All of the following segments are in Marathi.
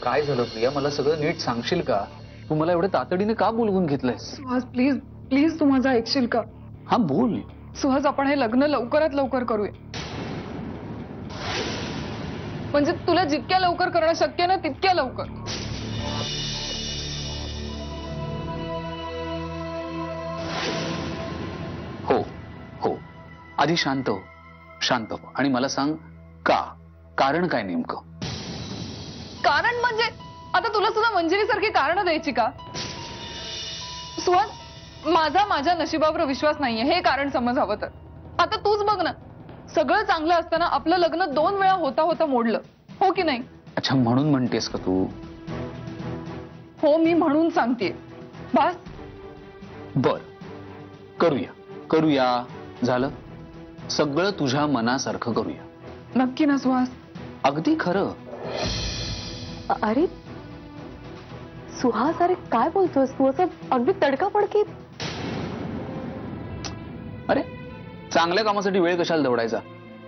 काय झालं प्रिया, मला सगळं नीट सांगशील का? तू मला एवढे तातडीने का बोलवून घेतलंयस? सुहास प्लीज प्लीज तू माझं ऐकशील का? हा बोल. सुहास आपण हे लग्न लवकरात लवकर करूया. म्हणजे तुला जितक्या लवकर करणं शक्य ना तितक्या लवकर. हो हो, आधी शांत हो, शांत हो आणि मला सांग का, कारण काय नेमकं? कारण म्हणजे आता तुला सुद्धा मंजिरी सारखी कारण द्यायची का? सुहास, माझा माझ्या नशिबावर विश्वास नाहीये हे कारण समज हवं तर. आता तूच बघ ना, सगळं चांगलं असताना आपलं लग्न 2 वेळा होता होता मोडलं, हो की नाही? अच्छा, म्हणून म्हणतेस का तू? हो, मी म्हणून सांगतेय. बस बर, करूया करूया, झालं सगळं तुझ्या मनासारखं करूया. नक्की ना सुहास? अगदी खरं. अरे सुहास, अरे काय बोलतोस तू असं अगदी तडकाफडकी? अरे चांगल्या कामासाठी वेळ कशाला दवडायचा?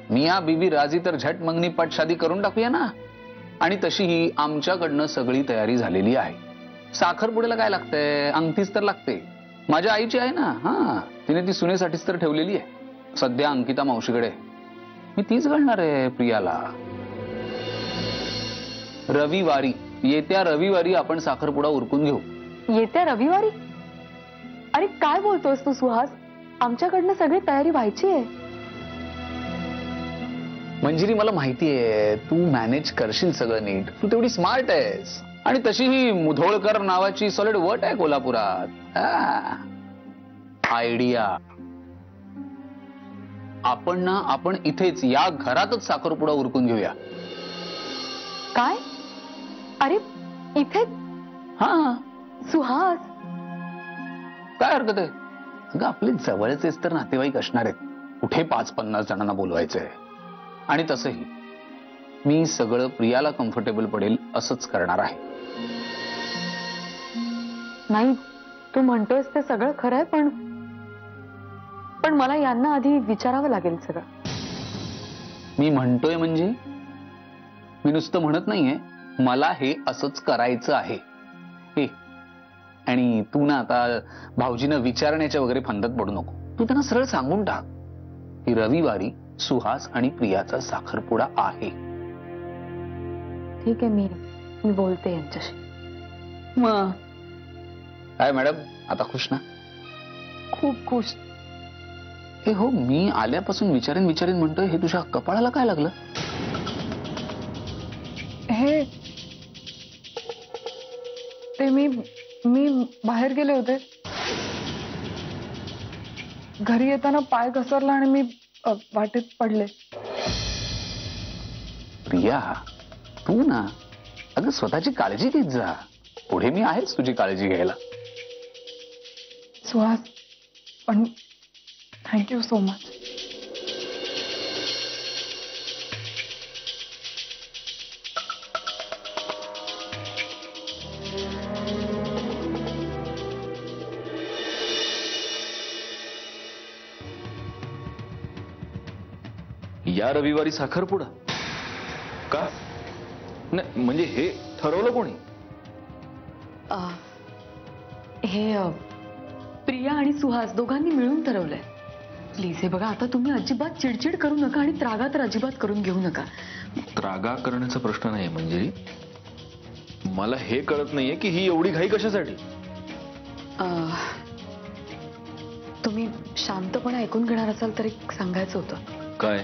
मिया बीबी राजी तर झट मंगनी पट शादी करून टाकूया ना. आणि तशीही आमच्याकडनं सगळी तयारी झालेली आहे. साखरपुड्याला काय लागतंय? अंगठीच तर लागते. माझ्या आईची आहे ना, हा तिने ती सुनेसाठीच तर ठेवलेली आहे. सध्या अंकिता मावशीकडे, मी तीच घालणार आहे प्रियाला. रविवारी, येत्या रविवारी आपण साखरपुडा उरकून घेऊ. येत्या रविवारी? अरे काय बोलतोस तू सुहास? आमच्याकडनं सगळी तयारी व्हायची आहे. मंजिरी, मला माहितीये तू मॅनेज करशील सगळं नीट. तू तेवढी स्मार्ट आहेस. आणि तशीही मुधोळकर नावाची सॉलिड वट आहे कोल्हापुरात. आयडिया. आपण इथेच या घरातच साखरपुडा उरकून घेऊया. काय? अरे इथे? हा सुहास, काय हरकत आहे? अगं आपले जवळचेच तर नातेवाईक असणार आहेत. कुठे 5-50 जणांना बोलवायचंय? आणि तसंही मी सगळं प्रियाला कम्फर्टेबल पडेल असंच करणार आहे. नाही, तू म्हणतोयस ते सगळं खरंय, पण मला यांना आधी विचारावं लागेल सगळं. मी म्हणतोय म्हणजे मी नुसतं म्हणत नाहीये, मला हे असंच करायचं आहे. हे आणि तू ना आता भाऊजींना विचारण्याच्या वगैरे फंदात पडू नको. तू त्यांना सरळ सांगून टाक की रविवारी सुहास आणि प्रियाचा साखरपुडा आहे. ठीक आहे, मी बोलते यांच्याशी. मग काय मॅडम, आता खुश ना? खूप खुश. हे हो, मी आल्यापासून विचारेन म्हणतोय, हे तुझ्या कपाळाला काय लागलं? हे ते मी बाहेर गेले होते. घरी येताना पाय घसरला आणि मी वाटेत पडले. प्रिया, तू ना अगं स्वतःची काळजी घेत जा. पुढे मी आहेच तुझी काळजी घ्यायला. सुहास, पण थँक्यू सो मच. या रविवारी साखरपुडा का? नाही म्हणजे हे ठरवलं कोणी? हे प्रिया आणि सुहास दोघांनी मिळून ठरवलंय. प्लीज हे बघा, आता तुम्ही अजिबात चिडचिड करू नका आणि त्रागा तर अजिबात करून घेऊ नका. त्रागा करण्याचा प्रश्न नाही म्हणजे मला हे कळत नाहीये की ही एवढी घाई कशासाठी? तुम्ही शांतपणे ऐकून घेणार असाल तर एक सांगायचं होतं. काय?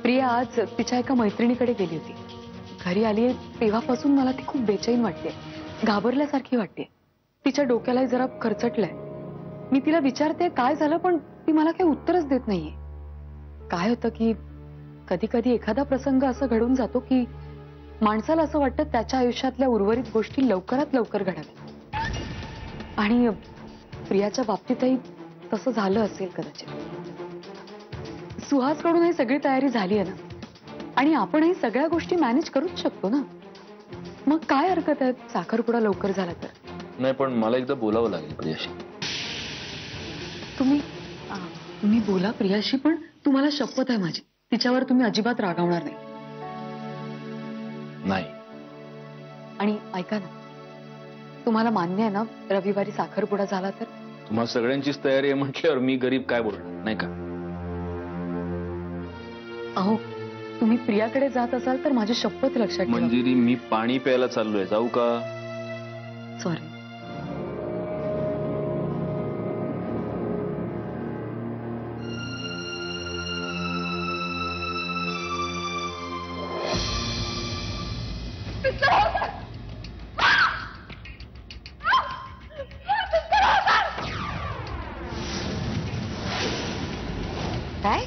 प्रिया आज तिच्या एका मैत्रिणीकडे गेली होती. घरी आली तेव्हापासून मला ती खूप बेचैन वाटते, घाबरल्यासारखी वाटते. तिच्या डोक्याला जरा खरचटलंय. मी तिला विचारते काय झालं, पण ती मला काही उत्तरच देत नाहीये. काय होतं की कधी कधी एखादा प्रसंग असं घडून जातो की माणसाला असं वाटतं त्याच्या आयुष्यातल्या उर्वरित गोष्टी लवकरात लवकर घडाव्यात. आणि प्रियाच्या बाबतीतही तसं झालं असेल कदाचित. सुहासकडून ही सगळी तयारी झाली आहे ना, आणि आपणही सगळ्या गोष्टी मॅनेज करूच शकतो ना. मग काय हरकत आहे साखरपुडा लवकर झाला तर? नाही, पण मला एकदा बोलावं लागेल प्रियाशी. तुम्ही बोला प्रियाशी, पण तुम्हाला शपथ आहे माझी, तिच्यावर तुम्ही अजिबात रागावणार नाही. नाही. आणि ऐका ना, तुम्हाला मान्य आहे ना रविवारी साखरपुडा झाला तर? तुम्हा सगळ्यांचीच तयारी आहे म्हटल्यावर मी गरीब काय बोलणार नाही का? अहो, तुम्ही प्रियाकडे जात असाल तर माझी शपथ लक्षात ठेवा. मंजिरी, मी पाणी प्यायला चाललोय, जाऊ का? सॉरी. काय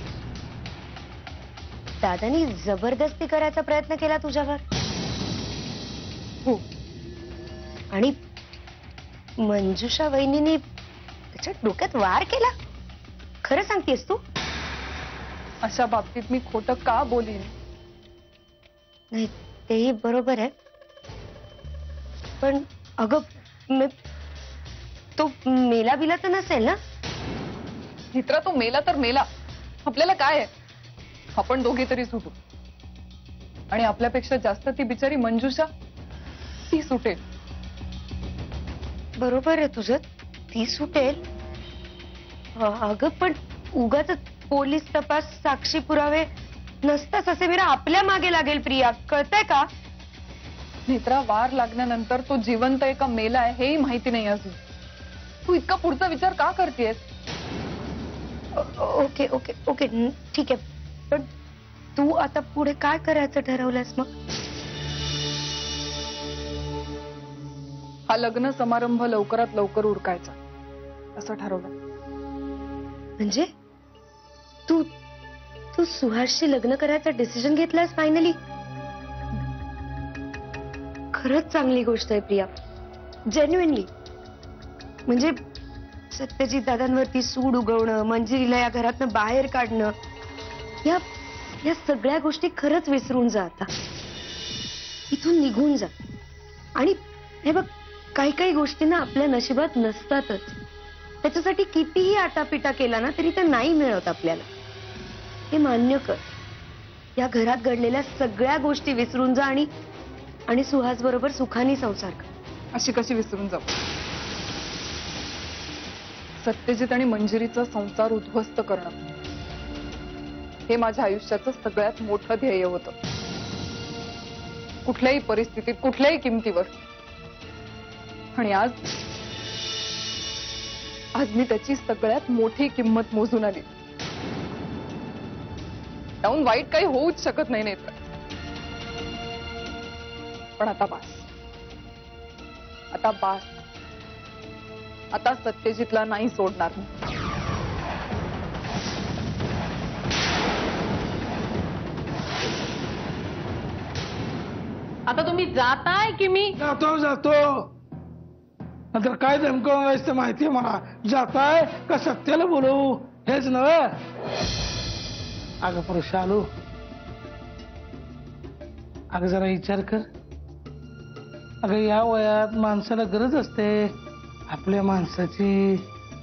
दादानी जबरदस्ती करायचा प्रयत्न केला तुझ्यावर? हो. आणि मंजुषा वहिनीने त्याच्या डोक्यात वार केला? खरं सांगतेस तू? अशा बाबतीत मी खोटं का बोलीन? नाही, तेही बरोबर आहे, पण अगं तो मेला बिला तर नसेल ना? मित्रा, तो मेला तर मेला, आपल्याला काय आहे? आपण दोघे तरी सुटू. आणि आपल्यापेक्षा जास्त ती बिचारी मंजुषा, ती सुटेल. बरोबर आहे तुझं, ती सुटेल. अगं पण उगाच पोलीस तपास, साक्षी पुरावे नसताच असे मेरा आपल्या मागे लागेल प्रिया, कळतंय का? नेत्रा, वार लागल्यानंतर तो जिवंत आहे का मेला आहे हेही माहिती नाही अजून. तू इतका पुढचा विचार का करतेस? ओके ओके ओके ठीक आहे, पण तू आता पुढे काय करायचं ठरवलंस मग? हा लग्न समारंभ लवकरात लवकर उरकायचा असं ठरवलं. म्हणजे तू तू सुहासशी लग्न करायचा डिसिजन घेतलास फायनली? खरंच चांगली गोष्ट आहे प्रिया, जेन्युइनली. म्हणजे सत्यजित दादांवरती सूड उगवणं, मंजिरीला या घरातनं बाहेर काढणं, या सगळ्या गोष्टी खरंच विसरून जा आता. इथून निघून जा. आणि हे बघ, काही काही गोष्टी ना आपल्या नशिबात नसतातच. त्याच्यासाठी कितीही आटापिटा केला ना तरी ते नाही मिळत आपल्याला. हे मान्य कर. या घरात घडलेल्या सगळ्या गोष्टी विसरून जा आणि सुहास बरोबर सुखाने संसार कर. अशी कशी विसरून जाऊ? सत्यजित आणि मंजिरीचा संसार उद्ध्वस्त करणं हे माझ्या आयुष्याचं सगळ्यात मोठं ध्येय होतं. कुठल्याही परिस्थितीत, कुठल्याही किमतीवर. आणि आज मी त्याची सगळ्यात मोठी किंमत मोजून आली. त्याहून वाईट काही होऊच शकत नाही नेत्र. पण आता बास, आता बास. आता सत्यजितला नाही सोडणार मी. आता तुम्ही जाताय की मी? जातो. नंतर काय धमकावून व्हायचं माहितीये मला? जाताय का सत्याला बोलवू हेच नव्हे. अगं पुरुष आलो, अगं जरा विचार कर. अगं या वयात माणसाला गरज असते आपल्या माणसाची,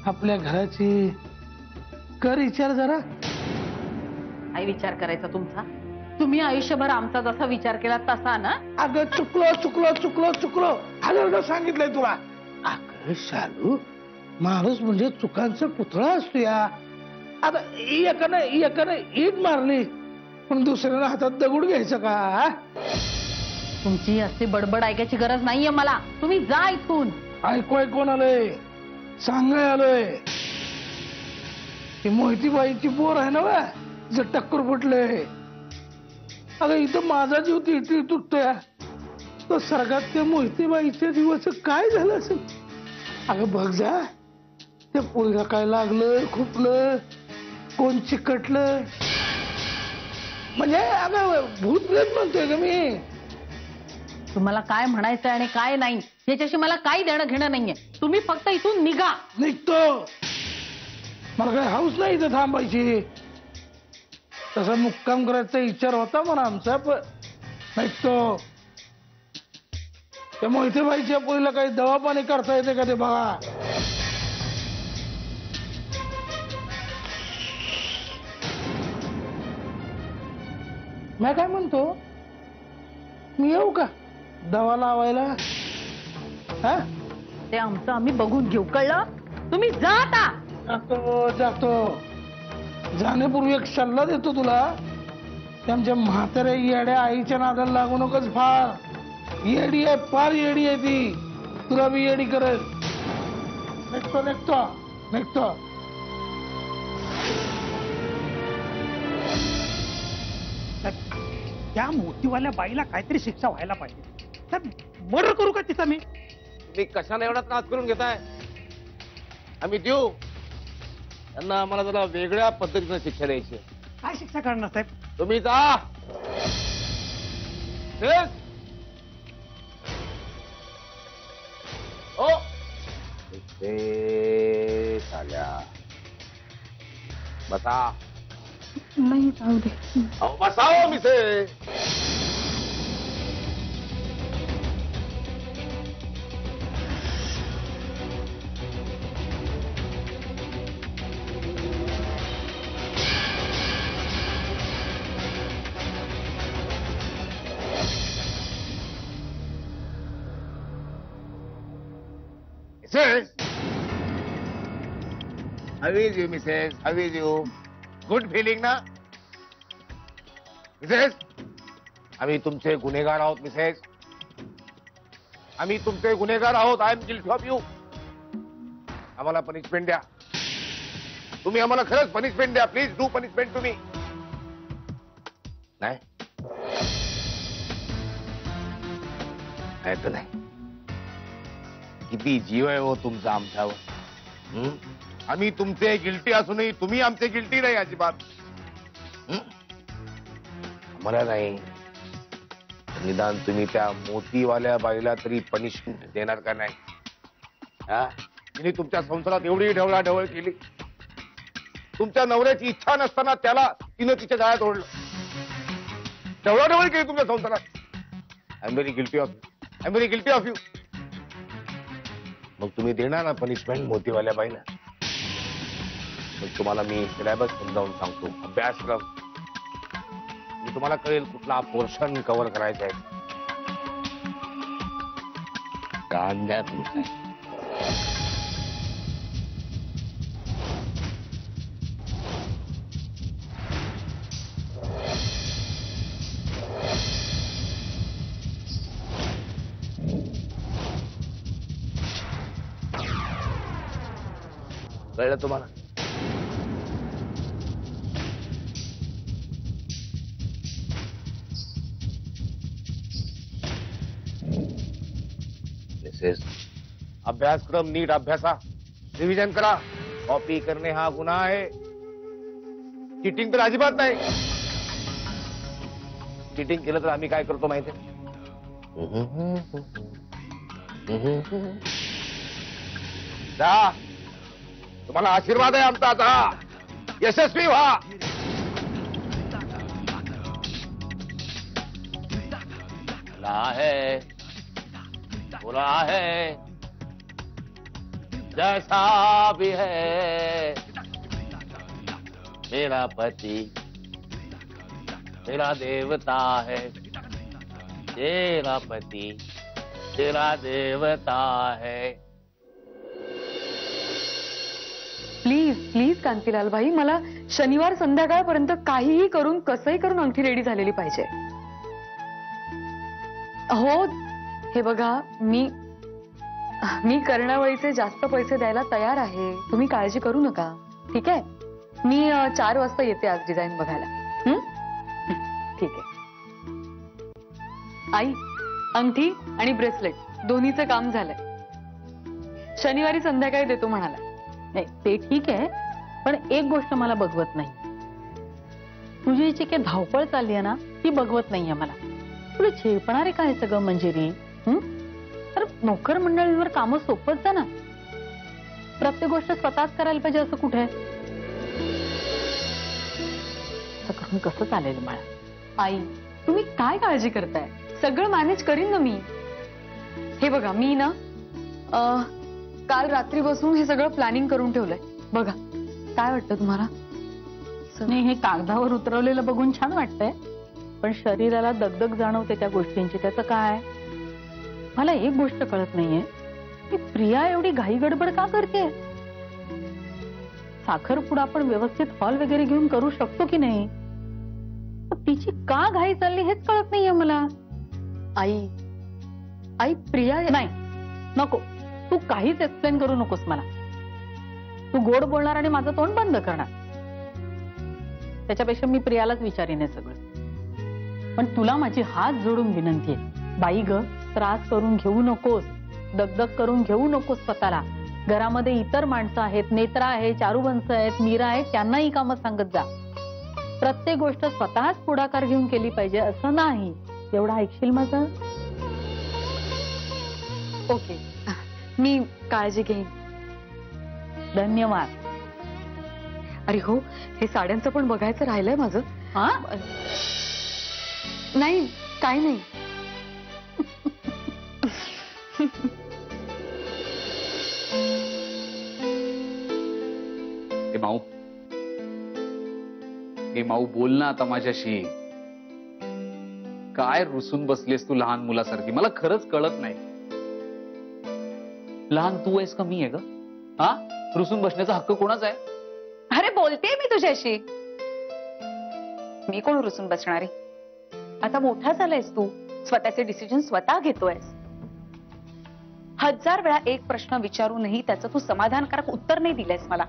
आपल्या घराची. कर विचार जरा. काय विचार करायचा तुमचा? तुम्ही आयुष्यभर आमचा जसा विचार केला तसा ना? अगं चुकलो हजारदा सांगितलंय तुला. अगं शालू, माणूस म्हणजे चुकांचा पुतळा असतो या. आता एकानं ईद मारली पण दुसऱ्यानं हातात दगड घ्यायचं का? तुमची अशी बडबड ऐकायची गरज नाहीये मला. तुम्ही जा इथून. ऐकून आलोय, सांगाय आलोय. ती मोहितीबाईची बोर आहे ना वा, जर टक्कर फुटले. अगं इथं माझा जीव ती तुटतोय. तो सर्गात त्या मोहितीबाईच्या दिवस काय झालं असेल? अगं बघ जा, त्या पोळीला काय लागलं, खुपलं, कोण चिकटलं. म्हणजे अगं भूतप्रेत म्हणतोय का मी? तुम्हाला काय म्हणायचं आणि काय नाही याच्याशी मला काही देणं घेणं नाहीये. तुम्ही फक्त इथून निघा. निघतो. मला काय हाऊस नाही इथं थांबायची. तसा मुक्काम करायचा विचार होता म्हणा आमचा, पण निघतो. त्या मोहितेबाईच्या पोळीला काही दवा पाणी करता येते का ते बघा. मी काय म्हणतो, मी येऊ का दवा लावायला? हा? ते आमचं आम्ही बघून घेऊ, कळलं? तुम्ही जा आता. जातो. जाण्यापूर्वी एक सल्ला देतो तुला. ते आमच्या म्हाताऱ्या येड्या आईच्या नादाला लागू नकोस. फार येडी आहे, फार येडी आहे ती. तुला बी येडी करेल. निघतो निघतो निघतो. त्या मोतीवाल्या बाईला काहीतरी शिक्षा व्हायला पाहिजे. मर्डर करू का तिचा मी? तुम्ही कशाला एवढा त्रास करून घेताय? आम्ही देऊ त्यांना. आम्हाला जरा वेगळ्या पद्धतीनं शिक्षा द्यायची. काय शिक्षा करणार साहेब? तुम्ही जा. तेच. ओ इथे चाल्या. बसा. नाही जाऊ दे. अहो बसाव मिसे. Mrs. How is you, Mrs.? How is you? Good feeling ना? Mrs. आम्ही तुमचे गुन्हेगार आहोत मिसेस. आम्ही तुमचे गुन्हेगार आहोत. I am guilty of you. आम्हाला पनिशमेंट द्या. तुम्ही आम्हाला खरंच पनिशमेंट द्या. प्लीज डू पनिशमेंट तुम्ही. नाही तर नाही. किती जीव आहे हो तुमचा आमच्यावर. आम्ही तुमचे गिल्टी असूनही तुम्ही आमचे गिल्टी नाही अजिबात. आम्हाला नाही. निदान तुम्ही त्या मोतीवाल्या बाईला तरी पनिशमेंट देणार का नाही? हा? तिने तुमच्या संसारात एवढी ढवळाढवळ केली. तुमच्या नवऱ्याची इच्छा नसताना त्याला तिनं तिच्या जाळ्यात ओढलं. ढवळाढवळ केली तुमच्या संसारात. I am very guilty of you. I am very guilty of you. मग तुम्ही देणार ना पनिशमेंट मोतीवाल्या बाईला? मग तुम्हाला मी सिलेबस समजावून सांगतो. अभ्यासक्रम. मी तुम्हाला कळेल कुठला पोर्शन कव्हर करायचा आहे. कान द्या तुमचा. कळलं तुम्हाला? मिसेस, अभ्यासक्रम नीट अभ्यासा. रिव्हिजन करा. कॉपी करणे हा गुन्हा आहे. चिटिंग तर अजिबात नाही. चिटिंग केलं तर आम्ही काय करतो माहिती आहे? जा. तुम्हाला आशीर्वाद आहे आमचा. आता यशस्वी व्हा. है बुरा है जैसा भी है मेरा पति मेरा देवता है. तेरा पति तेरा देवता है. प्लीज प्लीज कांतीलाल भाई, मला शनिवार संध्याकाळपर्यंत काहीही करून कसंही करून अंगठी रेडी झालेली पाहिजे. हो हे बघा, मी कर्णावळीचे जास्त पैसे द्यायला तयार आहे. तुम्ही काळजी करू नका. ठीक आहे. मी 4 वाजता येते आज डिझाईन बघायला. ठीक आहे. आई, अंगठी आणि ब्रेसलेट दोन्हीचं काम झालंय. शनिवारी संध्याकाळी देतो म्हणाला. नाही ते ठीक आहे, पण एक गोष्ट मला बघवत नाही. तुझी जी काही धावपळ चालली आहे ना ती बघवत नाहीये मला. तुला झेपणार आहे काय सगळं मंजिरी? तर नोकर मंडळीवर कामं सोपत जा ना. प्रत्येक गोष्ट स्वतःच करायला पाहिजे असं कुठे आहे? असं करून कसं चालेल मला? आई, तुम्ही काय काळजी करताय? सगळं मॅनेज करीन ना मी. हे बघा, मी ना काल रात्री बसून हे सगळं प्लॅनिंग करून ठेवलंय. बघा, काय वाटतं तुम्हाला? नाही, हे कागदावर उतरवलेलं बघून छान वाटतंय, पण शरीराला दगदग जाणवते त्या गोष्टींची, त्याचं काय? मला एक गोष्ट कळत नाहीये की प्रिया एवढी घाई गडबड का करते? साखरपुडा आपण व्यवस्थित हॉल वगैरे घेऊन करू शकतो की नाही, तिची का घाई चालली हेच कळत नाहीये मला. आई प्रिया नाही, नको, तू काहीच एक्सप्लेन करू नकोस मला. तू गोड बोलणार आणि माझं तोंड बंद करणार. त्याच्यापेक्षा मी प्रियालाच विचारीन हे सगळं. पण तुला माझी हात जोडून विनंती आहे, बाई ग, त्रास करून घेऊ नकोस, दगदग करून घेऊ नकोस स्वतःला. घरामध्ये इतर माणसं आहेत, नेत्रा आहे, चारुवंश आहेत, मीरा आहेत, त्यांनाही कामं सांगत जा. प्रत्येक गोष्ट स्वतःच पुढाकार घेऊन केली पाहिजे असं नाही. एवढं ऐकशील माझं? ओके, मी काळजी घेईन. धन्यवाद. अरे हो, हे साड्यांचं पण बघायचं राहिलंय माझं. हा, नाही, काय नाही. हे माऊ बोल ना आता माझ्याशी. काय रुसून बसलीस तू लहान मुलासारखी? मला खरंच कळत नाही. लहान तू आहेस का मी आहे ग? हा, रुसून बसण्याचा हक्क कोणाचा आहे? अरे बोलते मी तुझ्याशी. मी कोण रुसून बसणारी? आता मोठा झालायस तू, स्वतःचे डिसिजन स्वतः घेतोयस. 1000 वेळा एक प्रश्न विचारूनही त्याचं तू समाधानकारक उत्तर नाही दिलंयस मला.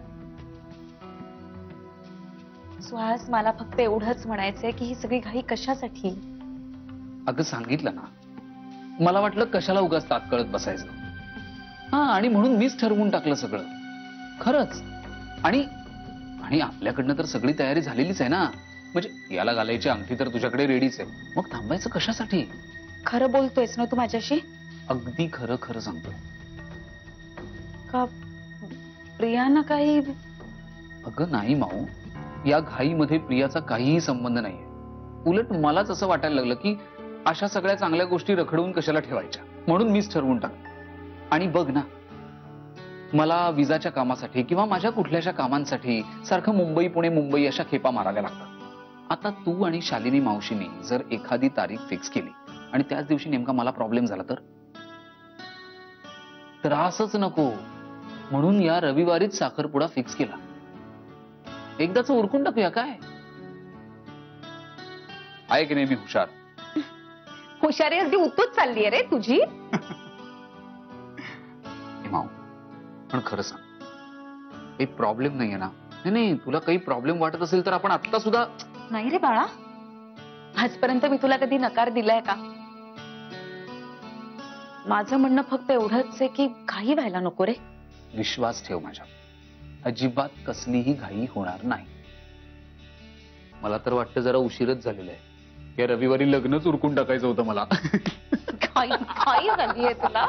सुहास, मला फक्त एवढंच म्हणायचंय की ही सगळी घाई कशासाठी? अगं सांगितलं ना, मला वाटलं कशाला उगाच ताक कळत बसायचं. हा, आणि म्हणून मीच ठरवून टाकलं सगळं. खरंच. आणि आणि आपल्याकडनं तर सगळी तयारी झालेलीच आहे ना. म्हणजे याला घालायची अंगठी तर तुझ्याकडे रेडीच आहे, मग थांबायचं कशासाठी? खरं बोलतोयस ना तू माझ्याशी? अगदी खरं खरं सांगतोय. का प्रियाना काही? अगं नाही माऊ, या घाईमध्ये प्रियाचा काहीही संबंध नाहीये. उलट मलाच असं वाटायला लागलं की अशा सगळ्या चांगल्या गोष्टी रखडवून कशाला ठेवायच्या, म्हणून मीच ठरवून टाकलं. आणि बघ ना, मला विजाच्या कामासाठी किंवा माझ्या कुठल्याशा कामांसाठी सारखं मुंबई पुणे अशा खेपा माराव्या लागतात. आता तू आणि शालिनी मावशीने जर एखादी तारीख फिक्स केली आणि त्याच दिवशी नेमका मला प्रॉब्लेम झाला तर त्रासच नको, म्हणून या रविवारीच साखरपुडा फिक्स केला. एकदाच उरकून टाकूया. काय आहे की नाही मी हुशार? हुशारी अगदी उतूच चालली आहे रे तुझी. माऊ, पण खरं सांग, काही प्रॉब्लेम नाहीये ना? नाही, तुला काही प्रॉब्लेम वाटत असेल तर आपण आता सुद्धा. नाही रे बाळा, आजपर्यंत मी तुला कधी नकार दिलाय का? माझं म्हणणं फक्त एवढंच आहे की घाई व्हायला नको रे. विश्वास ठेव माझ्या, अजिबात कसलीही घाई होणार नाही. मला तर वाटतं जरा उशीरच झालेला आहे. या रविवारी लग्नच उरकून टाकायचं होतं मला. घाई झालीये तुला?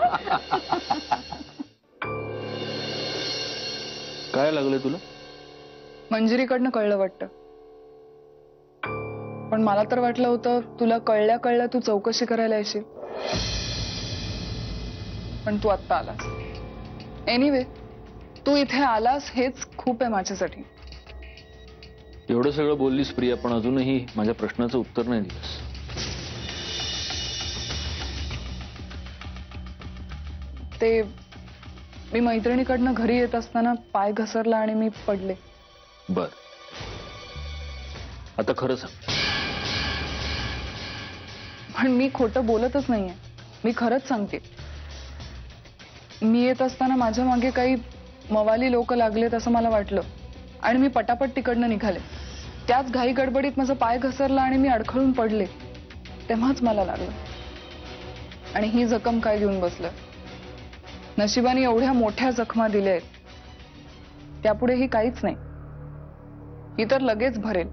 काय लागलंय तुला? मंजिरीकडनं कळलं वाटतं, पण मला तर वाटलं होतं तुला कळल्या तू चौकशी करायला येशील, पण तू आत्ता आलास. एनिवे, तू इथे आलास हेच खूप आहे माझ्यासाठी. एवढं सगळं बोललीस प्रिया, पण अजूनही माझ्या प्रश्नाचं उत्तर नाही दिलंस. ते मी मैत्रिणीकडनं घरी येत असताना पाय घसरला आणि मी पडले. बर, आता खरं सांग. पण मी खोटं बोलतच नाहीये, मी खरंच सांगते. मी येत असताना माझ्या मागे काही मवाली लोक लागलेत असं मला वाटलं आणि मी पटापट तिकडनं निघाले. त्याच घाई गडबडीत माझा पाय घसरला आणि मी अडखळून पडले. तेव्हाच मला लागलं आणि ही जखम काय घेऊन बसलं. नशिबाने एवढ्या मोठ्या जखमा दिल्या आहेत, त्यापुढेही काहीच नाही. ही तर लगेच भरेल,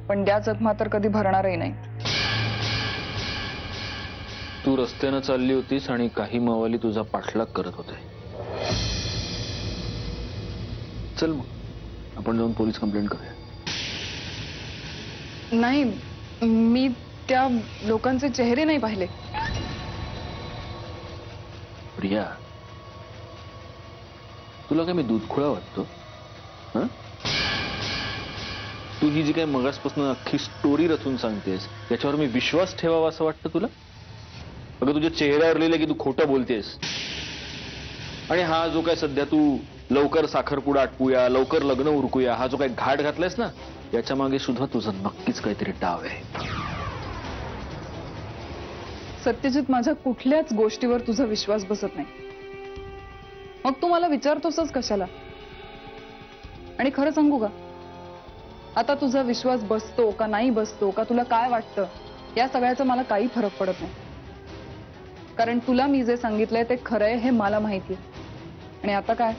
पण त्या जखमा तर कधी भरणारही नाही. तू रस्त्यानं चालली होतीस आणि काही मावाली तुझा पाठलाग करत होते. चल मग आपण जाऊन पोलीस कंप्लेंट करूया. नाही, मी त्या लोकांचे चेहरे नाही पाहिले. प्रिया, तुला काय मी दूध खुळा वाटतो? हं? तू ही जी काही मगासपासून अख्खी स्टोरी रचून सांगतेस त्याच्यावर मी विश्वास ठेवावा असं वाटतं तुला? अगं तुझ्या चेहऱ्यावर लिहिलं की तू खोटं बोलतेस. आणि हा जो काय सध्या तू लवकर साखरपुडा आटपूया, लवकर लग्न उरकूया, हा जो काही घाट घातलायस ना, याच्या मागे सुद्धा तुझं नक्कीच काहीतरी डाव आहे. सत्यजित, माझ्या कुठल्याच गोष्टीवर तुझा विश्वास बसत नाही. मग तू मला विचारतोसच कशाला? आणि खरं सांगू का, आता तुझा विश्वास बसतो का नाही बसतो का तुला काय वाटतं या सगळ्याचा मला काही फरक पडत नाही. कारण तुला मी जे सांगितलंय ते खरं आहे हे मला माहिती आहे. आणि आता काय,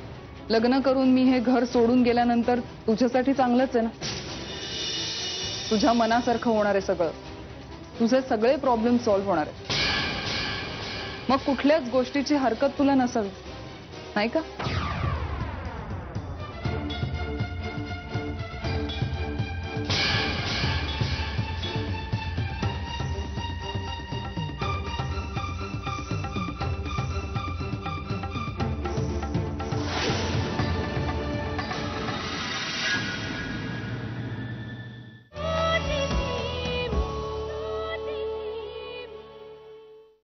लग्न करून मी हे घर सोडून गेल्यानंतर तुझ्यासाठी चांगलंच आहे ना. तुझ्या मनासारखं होणार आहे सगळं, तुझे सगळे प्रॉब्लेम सॉल्व्ह होणार आहे. मग कुठल्याच गोष्टीची हरकत तुला नसावी, नाही का?